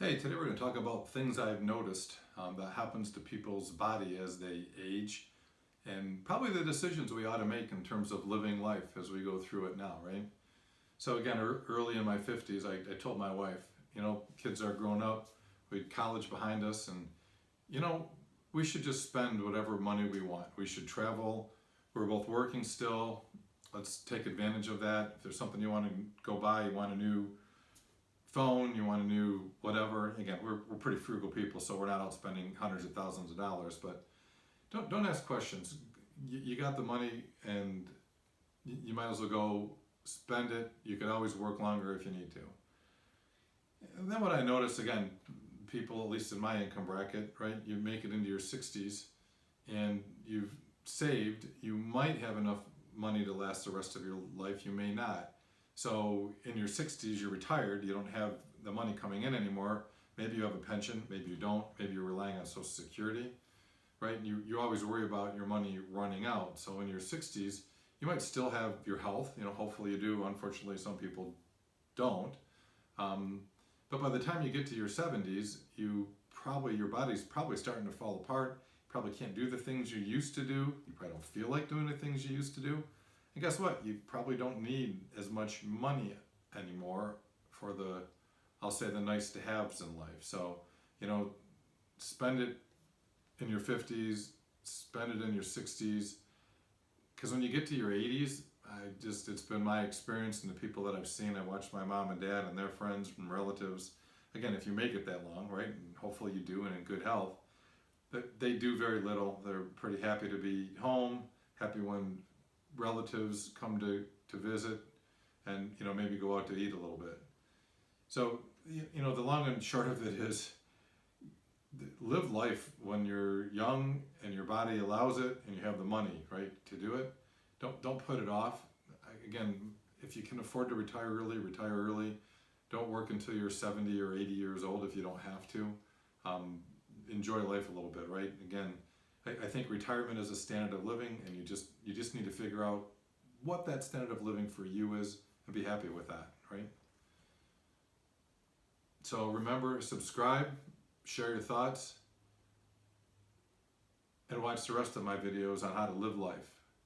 Hey, today we're going to talk about things I've noticed that happens to people's body as they age, and probably the decisions we ought to make in terms of living life as we go through it now, right? So again, early in my 50s, I told my wife, kids are grown up, we had college behind us, and you know, we should just spend whatever money we want. We should travel. We're both working still. Let's take advantage of that. If there's something you want to go buy, you want a new phone, you want a new whatever. Again, we're pretty frugal people, so we're not out spending hundreds of thousands of dollars. But don't ask questions. You got the money, and you might as well go spend it. You could always work longer if you need to. And then what I noticed, again, people, at least in my income bracket, right? You make it into your 60s, and you've saved. You might have enough money to last the rest of your life. You may not. So in your 60s, you're retired, you don't have the money coming in anymore. Maybe you have a pension, maybe you don't, maybe you're relying on Social Security, right? And you always worry about your money running out. So in your 60s, you might still have your health, hopefully you do. Unfortunately, some people don't. But by the time you get to your 70s, your body's probably starting to fall apart. You probably can't do the things you used to do. You probably don't feel like doing the things you used to do. And guess what? You probably don't need as much money anymore for I'll say the nice to haves in life. So, spend it in your 50s, spend it in your 60s. Because when you get to your 80s, it's been my experience and the people that I've seen, I watched my mom and dad and their friends and relatives. Again, if you make it that long, right? And hopefully you do and in good health, they do very little. They're pretty happy to be home, happy when relatives come to visit, and maybe go out to eat a little bit. So the long and short of it is, live life when you're young and your body allows it and you have the money, right, to do it. Don't put it off. Again, if you can afford to retire early, retire early. Don't work until you're 70 or 80 years old if you don't have to. Enjoy life a little bit, right? Again, I think retirement is a standard of living, and you just need to figure out what that standard of living for you is and be happy with that, right? So remember, subscribe, share your thoughts, and watch the rest of my videos on how to live life.